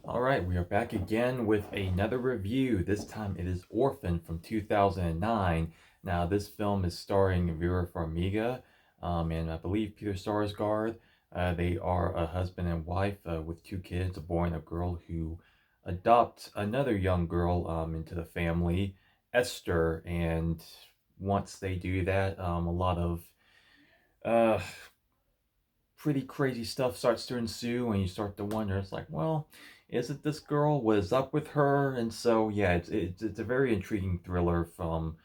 All right, we are back again with another review. This time it is Orphan from 2009. Now, this film is starring Vera Farmiga and I believe Peter Sarsgaard. They are a husband and wife with two kids, a boy and a girl, who adopt another young girl into the family, Esther. And once they do that, a lot of uh, pretty crazy stuff starts to ensue, and you start to wonder, it's like, well, is it this girl? What is up with her? And so, yeah, it's a very intriguing thriller from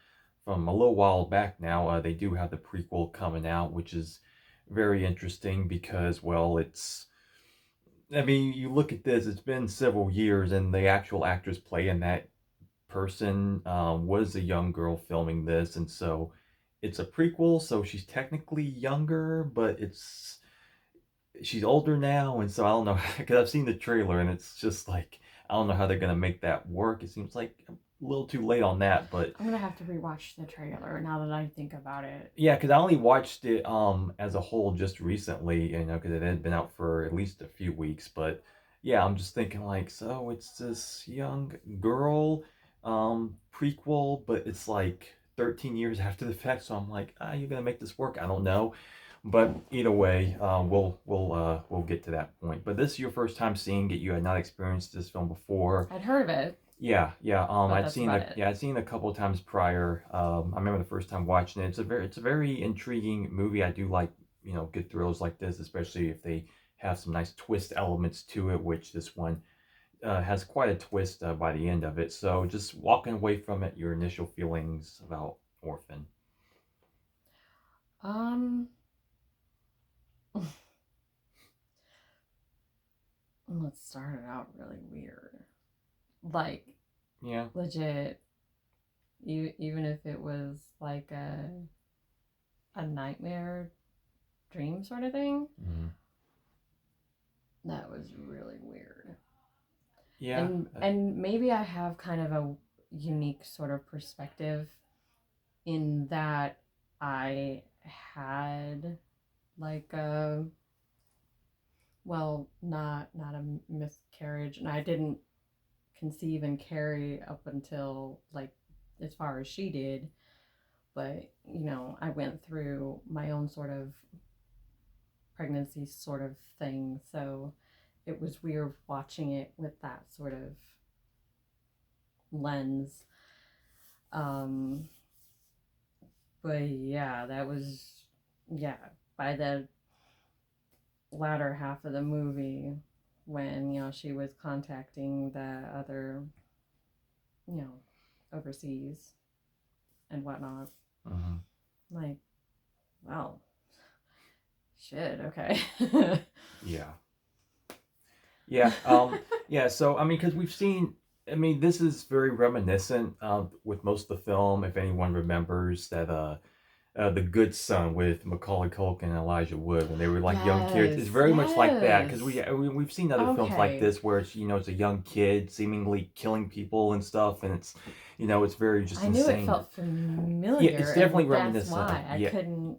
a little while back now. They do have the prequel coming out, which is very interesting because, well, I mean, you look at this, it's been several years, and the actual actress playing that person was a young girl filming this, and so it's a prequel, so she's technically younger, but she's older now, and so I don't know because I've seen the trailer, and it's just like I don't know how they're gonna make that work. It seems like a little too late on that, but I'm gonna have to rewatch the trailer now that I think about it. yeah, because I only watched it as a whole just recently, because it had been out for at least a few weeks. But yeah, I'm just thinking like, so it's this young girl prequel, but it's like 13 years after the fact. So I'm like, you're gonna make this work? I don't know. But either way, we'll get to that point. But this is your first time seeing it. You had not experienced this film before. I'd heard of it, Yeah, yeah. but I'd that's seen about it. it. Yeah, I'd seen it a couple of times prior. I remember the first time watching it. It's a very intriguing movie. I do like good thrills like this, especially if they have some nice twist elements to it, which this one has quite a twist by the end of it. So just walking away from it, your initial feelings about Orphan. Um, let's start it out really weird. Like Yeah. legit, even if it was like a nightmare dream sort of thing, Mm-hmm. that was really weird. Yeah. And maybe I have kind of a unique sort of perspective in that I had like a not a miscarriage, and I didn't conceive and carry up until like as far as she did, but I went through my own sort of pregnancy sort of thing, so it was weird watching it with that sort of lens. um but yeah, that was, yeah, by the latter half of the movie, when she was contacting the other, you know overseas and whatnot, Mm-hmm. like, well, shit, okay. Yeah. Yeah. Yeah. So I mean, because we've seen. I mean, this is very reminiscent with most of the film. If anyone remembers that, The Good Son with Macaulay Culkin and Elijah Wood when they were like young kids, it's Yes, very much like that because yes. we've seen other films like Okay. this where it's a young kid seemingly killing people and stuff, and it's very just I knew it insane. felt Yeah, familiar, it's definitely and that's reminiscent of why I yeah. couldn't.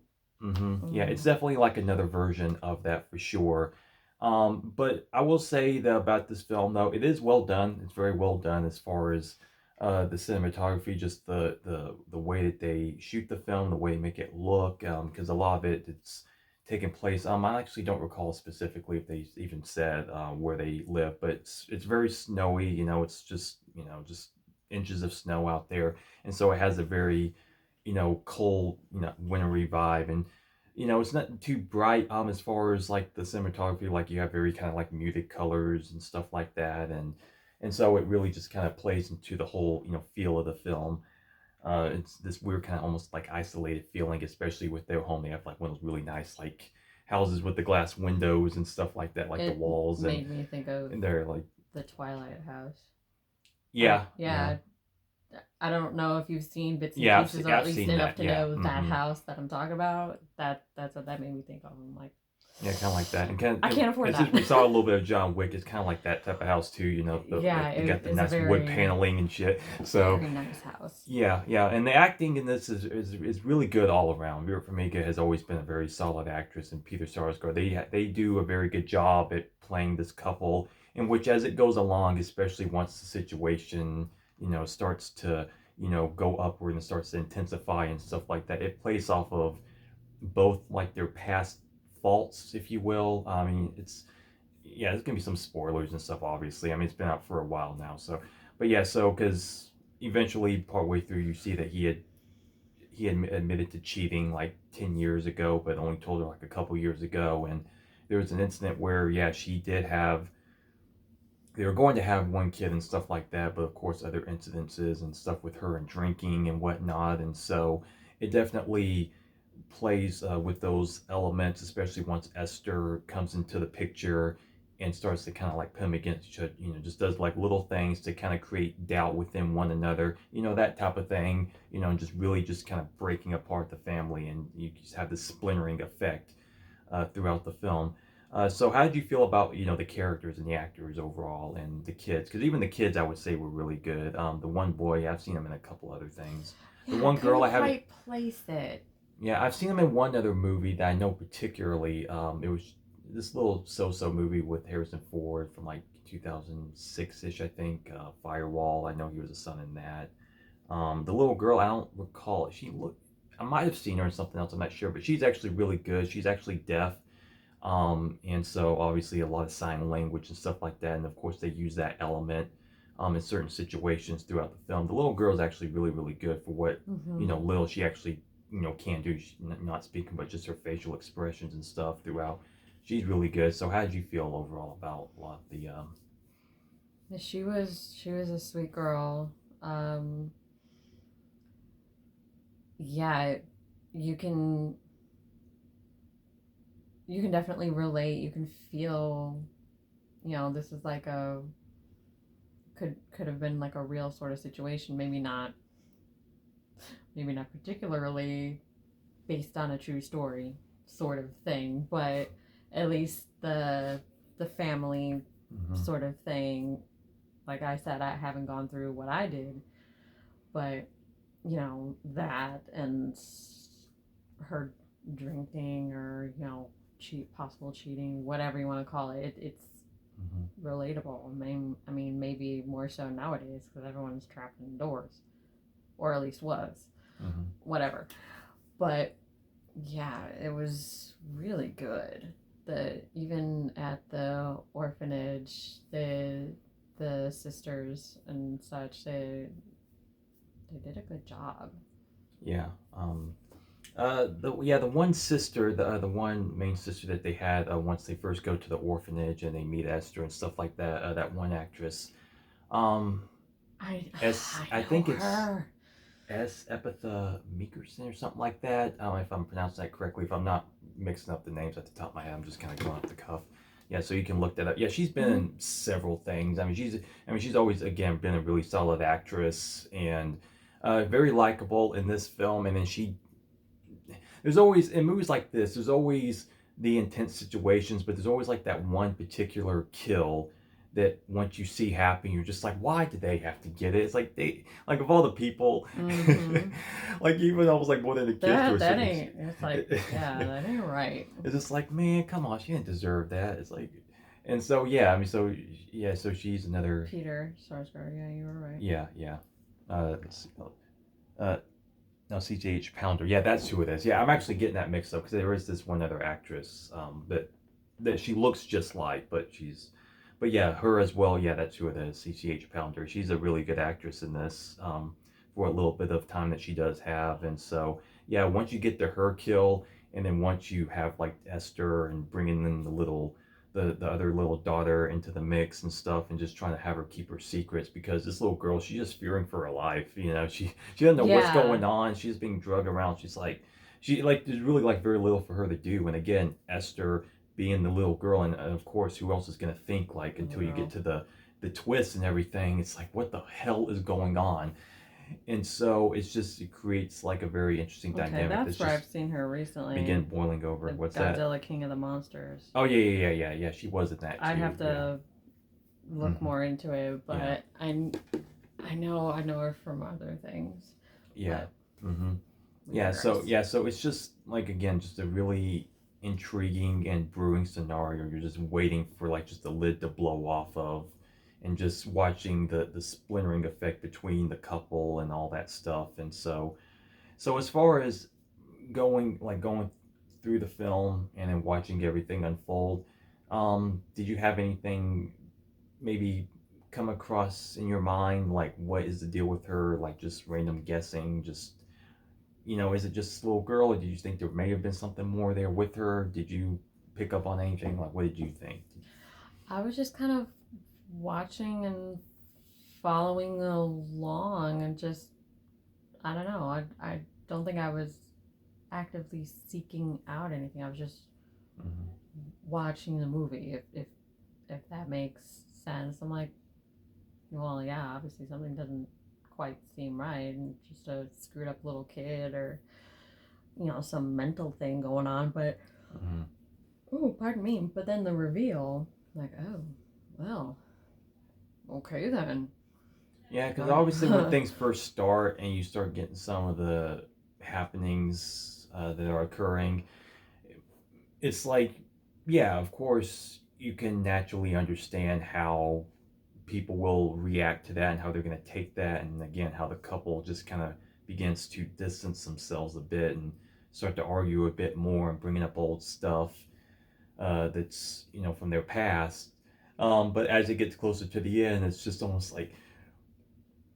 Yeah, it's Mm. definitely like another version of that for sure. But I will say that about this film, though, it is well done. It's very well done as far as the cinematography, just the way that they shoot the film, the way they make it look. Because a lot of it's taking place. I actually don't recall specifically if they even said where they live, but it's very snowy. It's just inches of snow out there, and so it has a very cold, wintry vibe. And it's not too bright as far as like the cinematography, like you have very kind of like muted colors and stuff like that. And so it really just kind of plays into the whole feel of the film. It's this weird kind of almost like isolated feeling, especially with their home. They have like one of those really nice like houses with the glass windows and stuff like that, like the It walls, and made me think of they're like, the Twilight House. yeah, yeah, Yeah, I don't know if you've seen bits and yeah, pieces, or at I've least seen enough that, to yeah. know that Mm-hmm. house that I'm talking about. That's what that made me think of. I'm like, Yeah, kind of like that, and kind I of can't afford it's just that. we saw a little bit of John Wick. It's kind of like that type of house too. Yeah, They got it the is a nice wood very, paneling and shit. So very nice house. yeah, yeah, and the acting in this is really good all around. Vera Farmiga has always been a very solid actress, and Peter Sarsgaard they do a very good job at playing this couple. in which as it goes along, especially once the situation, starts to, go upward and starts to intensify and stuff like that, it plays off of both like their past faults, if you will. I mean, yeah, there's gonna be some spoilers and stuff, obviously. I mean, it's been out for a while now, so, but yeah, so because eventually, partway through, you see that he had admitted to cheating like 10 years ago, but only told her like a couple years ago, and there was an incident where yeah, she did have. They were going to have one kid and stuff like that, but of course, other incidences and stuff with her and drinking and whatnot, and so it definitely plays with those elements, especially once Esther comes into the picture and starts to kind of like put them against each other, just does like little things to kind of create doubt within one another, that type of thing, and just really just kind of breaking apart the family, and you just have this splintering effect throughout the film. So how did you feel about the characters and the actors overall and the kids? Because even the kids I would say were really good. The one boy, I've seen him in a couple other things. The Yeah, I one girl couldn't I haven't. quite place it. Yeah, I've seen him in one other movie that I know particularly. It was this little so-so movie with Harrison Ford from like 2006-ish, I think. Firewall. I know he was a son in that. The little girl, I don't recall. I might have seen her in something else. I'm not sure, but she's actually really good. She's actually deaf, and so obviously a lot of sign language and stuff like that. And of course, they use that element in certain situations throughout the film. The little girl is actually really, really good for what Mm-hmm. little she actually can do. She's not speaking, but just her facial expressions and stuff throughout. She's really good. So how did you feel overall about a lot of the? She was a sweet girl. Um, yeah, you can you can definitely relate. You can feel, this is like a could have been like a real sort of situation. Maybe not particularly based on a true story sort of thing, but at least the family Mm-hmm, sort of thing. Like I said, I haven't gone through what I did, but that and her drinking or possible cheating, whatever you want to call it, it's mm-hmm, relatable. I mean, maybe more so nowadays because everyone's trapped indoors, or at least was, mm-hmm. whatever. But yeah, it was really good. The Even at the orphanage, the sisters and such, they did a good job. Yeah. The one sister, the one main sister that they had once they first go to the orphanage and they meet Esther and stuff like that. That one actress, um, I S, I I know think it's her. S. Epitha Meekerson or something like that. I don't know if I'm pronouncing that correctly. If I'm not mixing up the names at the top of my head, I'm just kind of going off the cuff. Yeah, so you can look that up. Yeah, she's been Mm-hmm. in several things. I mean, she's always again been a really solid actress and very likable in this film. And then there's always in movies like this, there's always the intense situations, but there's always like that one particular kill that once you see happen, you're just like, why did they have to get it? It's like like of all the people, Mm-hmm. like even almost like more than the kids to That a that certain ain't. extent. It's like, yeah, that ain't right. It's just like, man, come on, she didn't deserve that. It's like, and so yeah, I mean, so yeah, so she's another, Peter Sarsgaard. Yeah, you were right. yeah, yeah. Let's see. Uh, No, CJH Pounder. Yeah, that's who it is. Yeah, I'm actually getting that mixed up because there is this one other actress that she looks just like, but yeah, her as well. Yeah, that's who it is. CCH Pounder. She's a really good actress in this for a little bit of time that she does have, and so yeah, once you get to her kill, and then once you have like Esther and bringing in the other little daughter into the mix and stuff, and just trying to have her keep her secrets because this little girl, she's just fearing for her life. She doesn't know what's Yeah. going on. She's being drugged around. She like there's really like very little for her to do. And again, Esther being the little girl, and of course, who else is gonna think like Little until you get girl. to the twist and everything? It's like what the hell is going on? And so it creates like a very interesting Okay, dynamic that's that's where I've just seen her begin recently. boiling over. The What's that? Godzilla King of the Monsters. Oh yeah. She was in that I'd too. have Yeah. to look Hmm. more into it, Yeah. but I know her from other things. Yeah. But Hmm. we Yeah. So digress. yeah. So it's just like again, just a really intriguing and brewing scenario you're just waiting for like just the lid to blow off of, and just watching the splintering effect between the couple and all that stuff. And so as far as going through the film and then watching everything unfold, did you have anything maybe come across in your mind, like what is the deal with her, like just random guessing, just is it just a little girl, or did you think there may have been something more there with her? Did you pick up on anything? Like, what did you think? I was just kind of watching and following along and just, I don't know. I don't think I was actively seeking out anything. I was just Mm-hmm. watching the movie. If that makes sense. I'm like, well, yeah, obviously something doesn't quite seem right, and just a screwed up little kid or some mental thing going on. But Mm-hmm. oh, pardon me. But then the reveal, like, oh, well, okay then. Yeah, because obviously when Uh, things first start and you start getting some of the happenings that are occurring, it's like, yeah, of course you can naturally understand how people will react to that and how they're going to take that, and again how the couple just kind of begins to distance themselves a bit and start to argue a bit more and bringing up old stuff that's from their past. But as it gets closer to the end, it's just almost like,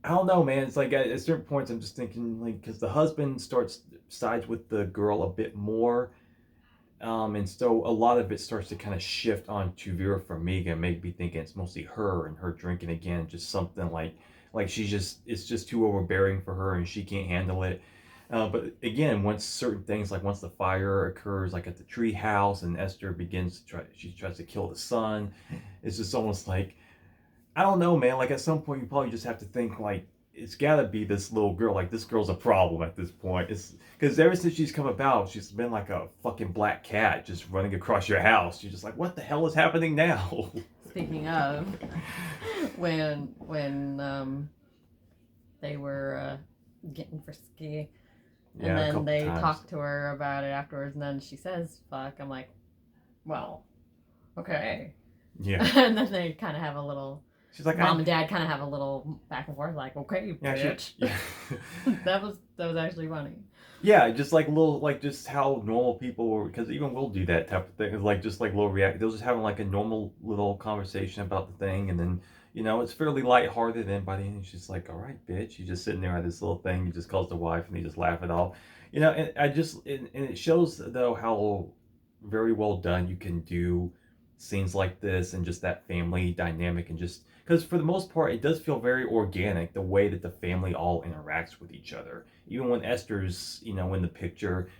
I don't know, man. It's like at certain points I'm just thinking, like, because the husband starts sides with the girl a bit more, and so a lot of it starts to kind of shift onto Vera Farmiga and make me thinking it's mostly her and her drinking again, just something like she's just, it's just too overbearing for her and she can't handle it. But again, once certain things, like once the fire occurs, like at the tree house, and Esther begins to she tries to kill the son, it's just almost like, I don't know, man. Like at some point, you probably just have to think like it's got to be this little girl. Like this girl's a problem at this point. It's because ever since she's come about, she's been like a fucking black cat just running across your house. You're just like, what the hell is happening now? Speaking of, when they were getting frisky, and Yeah, a then couple they times. talked to her about it afterwards, and then she says "fuck." I'm like, well, okay. Yeah, And then they kind of have a little, she's like, mom I and dad kind of have a little back and forth, like, okay, yeah bitch. yeah. That was actually funny. Yeah, just like little, like just how normal people were, because even we'll do that type of thing. It's like just like little react. They'll just having like a normal little conversation about the thing, and then it's fairly lighthearted. And by the end, she's like, "All right, bitch," you just sitting there at this little thing. He just calls the wife, and they just laugh it off. And I just and it shows though how very well done you can do scenes like this and just that family dynamic, and just because for the most part it does feel very organic the way that the family all interacts with each other. Even when Esther's in the picture,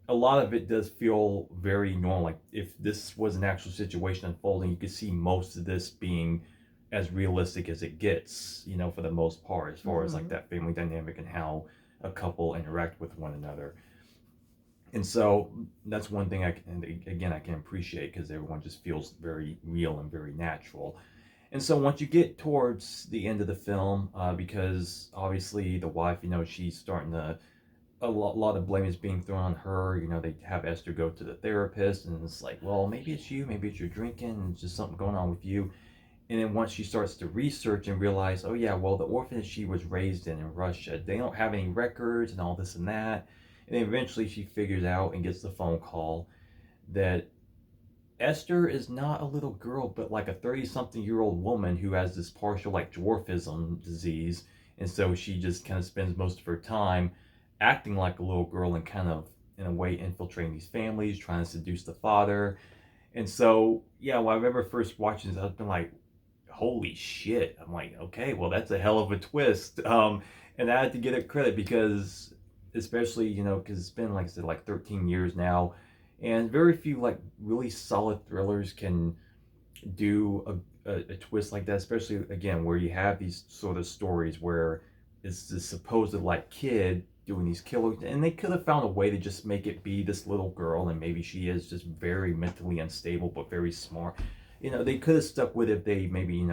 a lot of it does feel very normal. Like if this was an actual situation unfolding, you could see most of this being as realistic as it gets, for the most part, as far as like Mm-hmm. that family dynamic and how a couple interact with one another. And so that's one thing I can, again, I can appreciate, because everyone just feels very real and very natural. And so once you get towards the end of the film, because obviously the wife, she's starting to, a lot of blame is being thrown on her. They have Esther go to the therapist, and it's like, well, maybe it's you, maybe it's your drinking, it's just something going on with you. And then once she starts to research and realize, oh yeah, well, the orphanage she was raised in Russia, they don't have any records and all this and that. And then eventually she figures out and gets the phone call that Esther is not a little girl, but like a 30-something-year-old woman who has this partial like dwarfism disease. And so she just kind of spends most of her time acting like a little girl and kind of, in a way, infiltrating these families, trying to seduce the father. And so, yeah, when I remember first watching this, I've been like, holy shit. I'm like, okay, well, that's a hell of a twist. And I had to give it credit because, especially, because it's been, like I said, like 13 years now, and very few, like, really solid thrillers can do a twist like that, especially, again, where you have these sort of stories where it's this supposed, like, kid doing these killers, and they could have found a way to just make it be this little girl, and maybe she is just very mentally unstable but very smart. They could have stuck with it if they maybe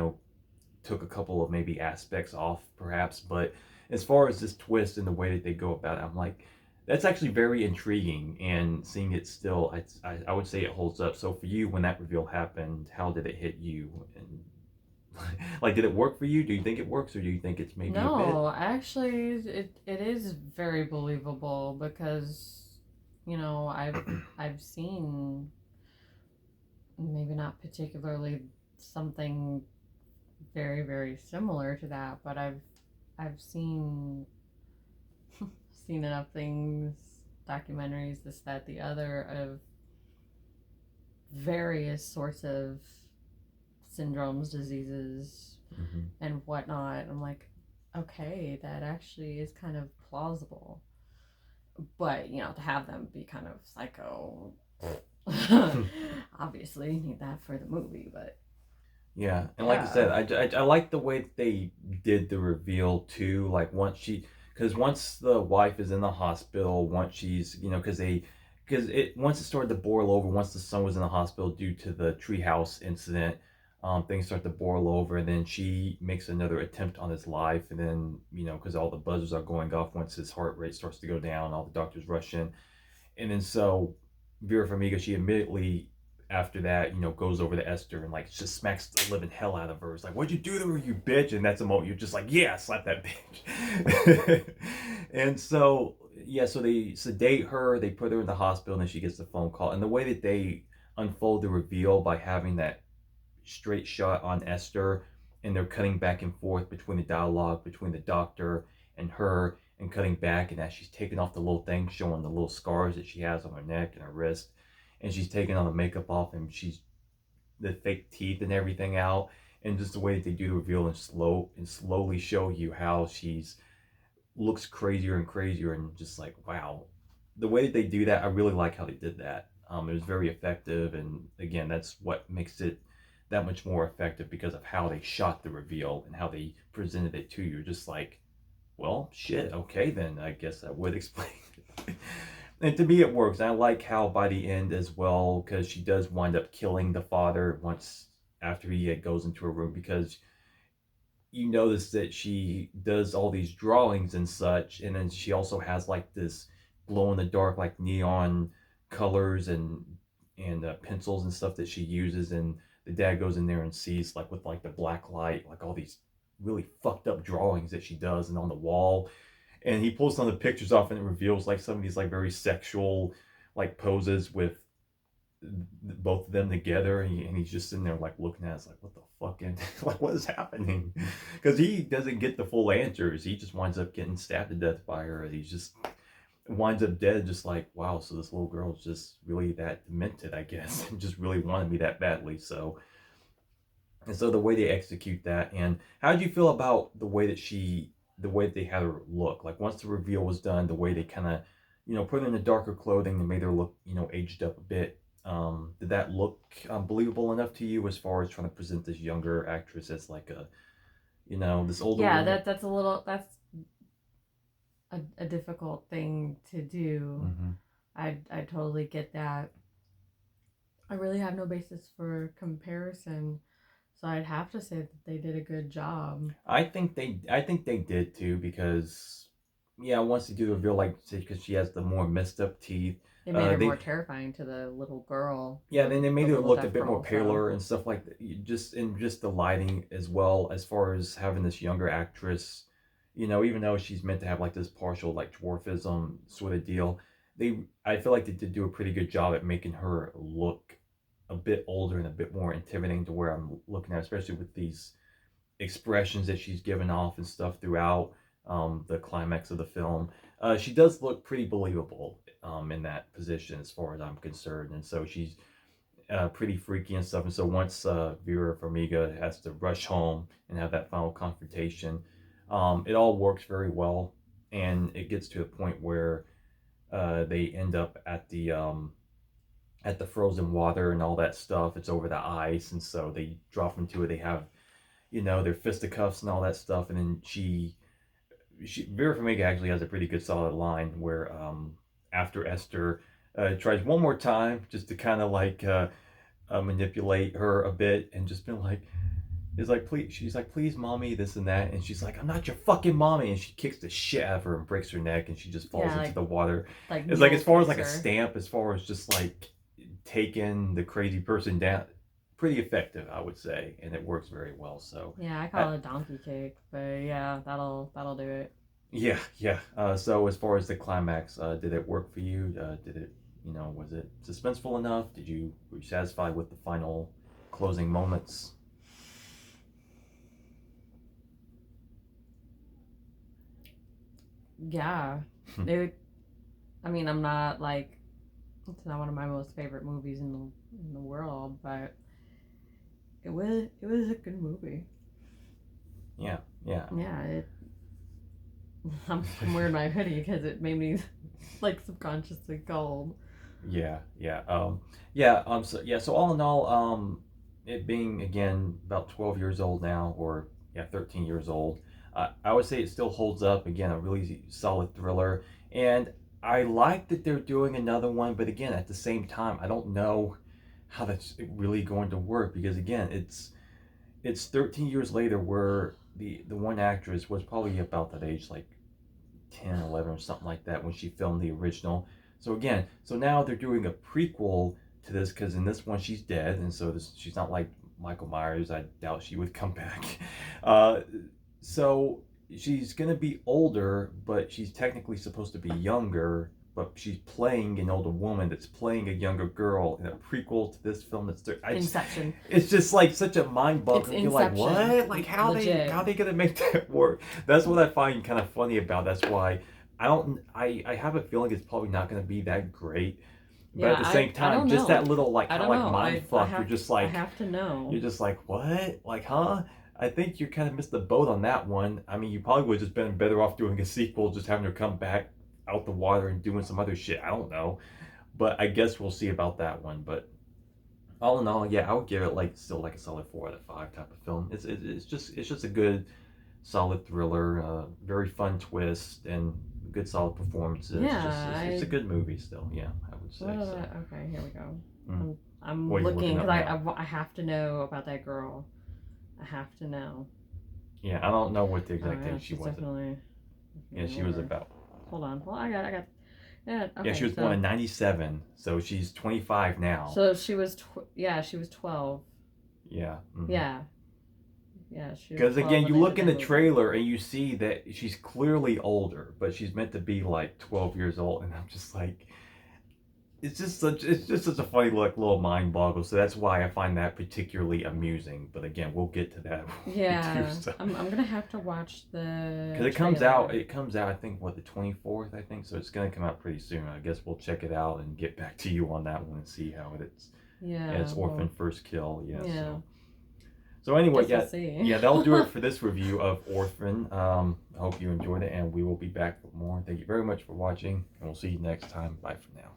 took a couple of maybe aspects off perhaps. But as far as this twist and the way that they go about it, I'm like, That's actually very intriguing, and seeing it still, I would say it holds up. So for you, when that reveal happened, how did it hit you? And like, did it work for you? Do you think it works, or do you think it's maybe a bit? No, actually, it is very believable because, I've seen maybe not particularly something very very similar to that, but I've seen enough things, documentaries, this, that, the other, of various sorts of syndromes, diseases, Mm-hmm. and whatnot. I'm like, okay, that actually is kind of plausible. But, to have them be kind of psycho, obviously, you need that for the movie, but Yeah, and like I yeah. said, I like the way that they did the reveal too. Like because once the wife is in the hospital, once she's, because it once it started to boil over, once the son was in the hospital due to the treehouse incident, things start to boil over, and then she makes another attempt on his life, and then because all the buzzers are going off once his heart rate starts to go down, all the doctors rush in, and then so Vera Farmiga, she immediately after that, goes over to Esther and like just smacks the living hell out of her. It's like, "What'd you do to her, you bitch?" And that's the moment you're just like, "Yeah, slap that bitch." And so yeah, so they sedate her, they put her in the hospital, and then she gets the phone call. And the way that they unfold the reveal by having that straight shot on Esther, and they're cutting back and forth between the dialogue between the doctor and her, and cutting back, and as she's taking off the little thing, showing the little scars that she has on her neck and her wrist, and she's taking all the makeup off, and she's the fake teeth and everything out, and just the way that they do the reveal and slowly show you how she's looks crazier and crazier, and just like wow, the way that they do that, I really like how they did that. It was very effective, and again, that's what makes it that much more effective because of how they shot the reveal and how they presented it to you. Just like, well, shit, okay, then I guess that would explain it. And to me, it works. I like how by the end as well, because she does wind up killing the father once after he goes into her room, because you notice that she does all these drawings and such, and then she also has like this glow in the dark, like neon colors and pencils and stuff that she uses, and the dad goes in there and sees like with like the black light, like all these really fucked up drawings that she does and on the wall, and he pulls some of the pictures off and it reveals like some of these like very sexual like poses with both of them together, and he's just sitting there like looking at us like what the fuck, and like what is happening, because he doesn't get the full answers. He just winds up getting stabbed to death by her, and he just winds up dead, just like wow, so this little girl is just really that demented, I guess, and just really wanted me that badly. So and so the way they execute that, and how did you feel about the way that they had her look? Like once the reveal was done, the way they kind of, put her in the darker clothing and made her look, aged up a bit. Did that look believable enough to you as far as trying to present this younger actress as like a, this older Yeah, woman? that's a difficult thing to do. Mm-hmm. I totally get that. I really have no basis for comparison, so I'd have to say that they did a good job. I think they did too, because yeah, once they do the reveal, like because she has the more messed up teeth, It made her more they terrifying to the little girl, yeah, then they the made her little look a deaf bit more girl. So paler and stuff like that. Just in just the lighting as well, as far as having this younger actress, even though she's meant to have like this partial like dwarfism sort of deal, I feel like they did do a pretty good job at making her look a bit older and a bit more intimidating to where I'm looking at, especially with these expressions that she's given off and stuff throughout the climax of the film. She does look pretty believable in that position as far as I'm concerned, and so she's pretty freaky and stuff. And so once Vera Farmiga has to rush home and have that final confrontation, it all works very well, and it gets to a point where they end up at the frozen water and all that stuff. It's over the ice, and so they drop into it. They have their fisticuffs and all that stuff, and then she Vera Farmiga actually has a pretty good solid line where after Esther tries one more time just to kind of like manipulate her a bit and just been like, It's like, please, she's like, please, mommy, this and that, and she's like, I'm not your fucking mommy, and she kicks the shit out of her and breaks her neck, and she just falls Yeah, into the water. like It's like, mule as far as kicks like a her. stamp, as far as just like taking the crazy person down, pretty effective, I would say, and it works very well. So, Yeah, I I, call it a donkey kick, but yeah, that'll do it. yeah, yeah. So as far as the climax, did it work for you? Did it, was it suspenseful enough? Were you satisfied with the final closing moments? Yeah, it. I mean, I'm not like it's not one of my most favorite movies in the world, but it was a good movie. Yeah, yeah. Yeah, I'm wearing my hoodie because it made me like subconsciously cold. Yeah, yeah, yeah. So yeah. So all in all, it being again about 12 years old now, or yeah, 13 years old, I would say it still holds up. Again, a really solid thriller, and I like that they're doing another one. But again, at the same time, I don't know how that's really going to work because again, it's 13 years later, where the one actress was probably about that age, like 10, 11, or something like that when she filmed the original. So again, so now they're doing a prequel to this because in this one she's dead, and so she's not like Michael Myers. I doubt she would come back. Uh, so she's gonna be older, but she's technically supposed to be younger. But she's playing an older woman that's playing a younger girl in a prequel to this film. Inception. It's just like such a mind It's bugger. You're like, Inception. what? Like Legit. how are they gonna make that work? That's what I find kind of funny about. That's why I have a feeling it's probably not gonna be that great. But Yeah, at the same I time, don't just know. that little like I kind of don't like know. mind I fuck. have to I have to know. You're just like, what? Like, huh? I think you kind of missed the boat on that one. I mean, you probably would have just been better off doing a sequel, just having her come back out the water and doing some other shit. I don't know. But I guess we'll see about that one. But all in all, yeah, I would give it like still like a solid 4 out of 5 type of film. It's just a good solid thriller, very fun twist, and good solid performances. Yeah, It's a good movie still. Yeah, I would say so. Okay, here we go. Mm. I'm What are you looking looking because up now? I have to know about that girl. I have to know. Yeah, I don't know what the Oh exact yeah, age she she's was. Yeah, definitely she was older. about. Hold on. Well, I got. Yeah. Yeah, she Okay. was born in '97, so she's 25 now. So she was 12. Yeah. Mm-hmm. Yeah. Yeah, she was Because 12 again, when you they look did in that the movie. trailer and you see that she's clearly older, but she's meant to be like 12 years old, and I'm just like, it's just such a funny like little mind boggle. So that's why I find that particularly amusing. But again, we'll get to that when we do Yeah, so. I'm gonna have to watch Because the trailer. it comes out I think what, the 24th, I think, so it's gonna come out pretty soon. I guess we'll check it out and get back to you on that one and see how it's. Yeah, Yeah, it's Orphan well, First Kill. Yeah, yeah. so anyway, Guess we'll yeah, see. yeah, that'll do it for this review of Orphan. I hope you enjoyed it, and we will be back with more. Thank you very much for watching, and we'll see you next time. Bye for now.